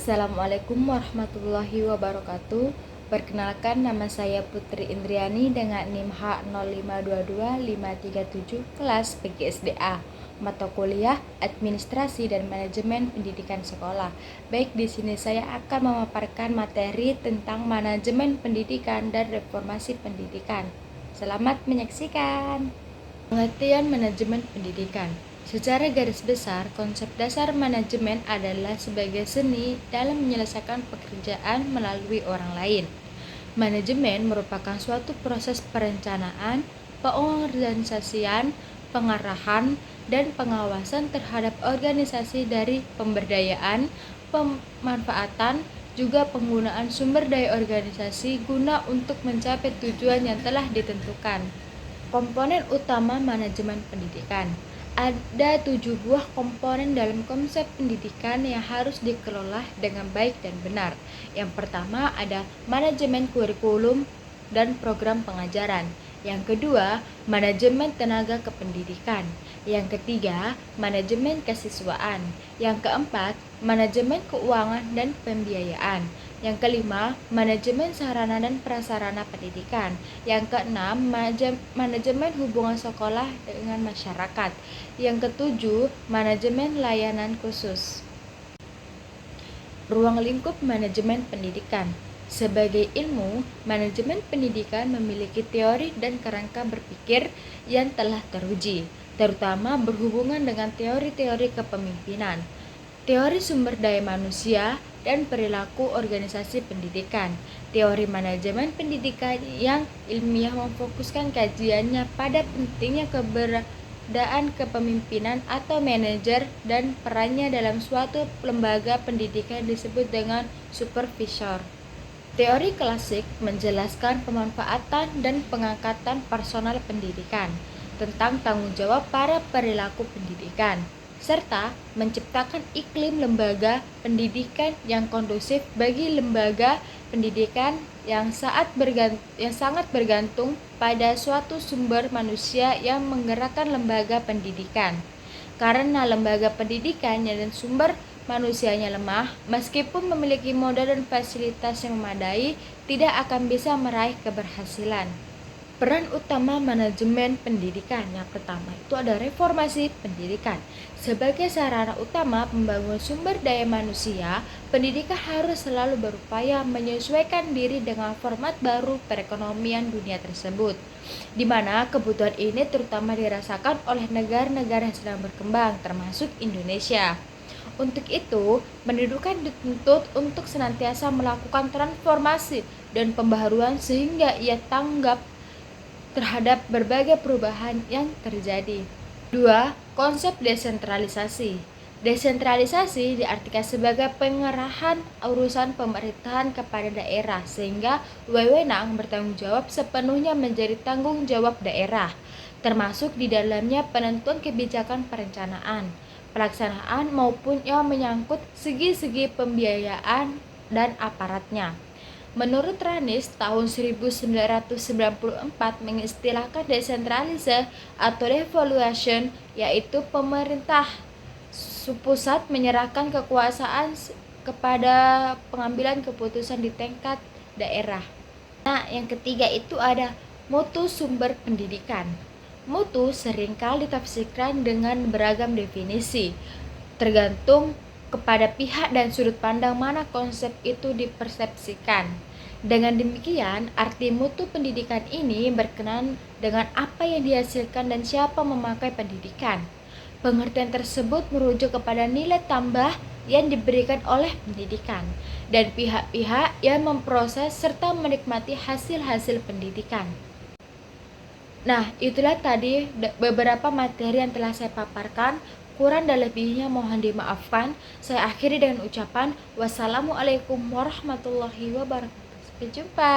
Assalamualaikum warahmatullahi wabarakatuh. Perkenalkan, nama saya Putri Indriani dengan NIM H0522-537 kelas PGSDA. Mata kuliah Administrasi dan Manajemen Pendidikan Sekolah. Baik, di sini saya akan memaparkan materi tentang manajemen pendidikan dan reformasi pendidikan. Selamat menyaksikan. Pengertian manajemen pendidikan. Secara garis besar, konsep dasar manajemen adalah sebagai seni dalam menyelesaikan pekerjaan melalui orang lain. Manajemen merupakan suatu proses perencanaan, pengorganisasian, pengarahan, dan pengawasan terhadap organisasi dari pemberdayaan, pemanfaatan, juga penggunaan sumber daya organisasi guna untuk mencapai tujuan yang telah ditentukan. Komponen utama manajemen pendidikan. Ada 7 buah komponen dalam konsep pendidikan yang harus dikelola dengan baik dan benar. Yang pertama ada manajemen kurikulum dan program pengajaran. Yang kedua, manajemen tenaga kependidikan. Yang ketiga, manajemen kesiswaan. Yang keempat, manajemen keuangan dan pembiayaan. Yang kelima, manajemen sarana dan prasarana pendidikan. Yang keenam, manajemen hubungan sekolah dengan masyarakat. Yang ketujuh, manajemen layanan khusus. Ruang lingkup manajemen pendidikan. Sebagai ilmu, manajemen pendidikan memiliki teori dan kerangka berpikir yang telah teruji, terutama berhubungan dengan teori-teori kepemimpinan, teori sumber daya manusia, dan perilaku organisasi pendidikan. Teori manajemen pendidikan yang ilmiah memfokuskan kajiannya pada pentingnya keberadaan kepemimpinan atau manajer dan perannya dalam suatu lembaga pendidikan disebut dengan supervisor. Teori klasik menjelaskan pemanfaatan dan pengangkatan personal pendidikan, tentang tanggung jawab para perilaku pendidikan, serta menciptakan iklim lembaga pendidikan yang kondusif bagi lembaga pendidikan yang sangat bergantung pada suatu sumber manusia yang menggerakkan lembaga pendidikan. Karena lembaga pendidikan dan sumber manusianya lemah, meskipun memiliki modal dan fasilitas yang memadai, tidak akan bisa meraih keberhasilan. Peran utama manajemen pendidikan. Yang pertama itu ada reformasi pendidikan. Sebagai sarana utama pembangunan sumber daya manusia, pendidikan harus selalu berupaya menyesuaikan diri dengan format baru perekonomian dunia tersebut, di mana kebutuhan ini terutama dirasakan oleh negara-negara yang sedang berkembang, termasuk Indonesia. Untuk itu, pendidikan dituntut untuk senantiasa melakukan transformasi dan pembaharuan sehingga ia tanggap terhadap berbagai perubahan yang terjadi. 2. Konsep desentralisasi. Desentralisasi diartikan sebagai pengerahan urusan pemerintahan kepada daerah sehingga wewenang bertanggung jawab sepenuhnya menjadi tanggung jawab daerah, termasuk di dalamnya penentuan kebijakan perencanaan, pelaksanaan maupun yang menyangkut segi-segi pembiayaan dan aparatnya. Menurut Ranis, tahun 1994 mengistilahkan desentralisasi atau devolution, yaitu pemerintah pusat menyerahkan kekuasaan kepada pengambilan keputusan di tingkat daerah. Nah, yang ketiga itu ada mutu sumber pendidikan. Mutu seringkali ditafsirkan dengan beragam definisi, tergantung kepada pihak dan sudut pandang mana konsep itu dipersepsikan. Dengan demikian, arti mutu pendidikan ini berkenaan dengan apa yang dihasilkan dan siapa memakai pendidikan. Pengertian tersebut merujuk kepada nilai tambah yang diberikan oleh pendidikan dan pihak-pihak yang memproses serta menikmati hasil-hasil pendidikan. Nah, itulah tadi beberapa materi yang telah saya paparkan. Kurang dan lebihnya mohon dimaafkan. Saya akhiri dengan ucapan wassalamualaikum warahmatullahi wabarakatuh. Sampai jumpa.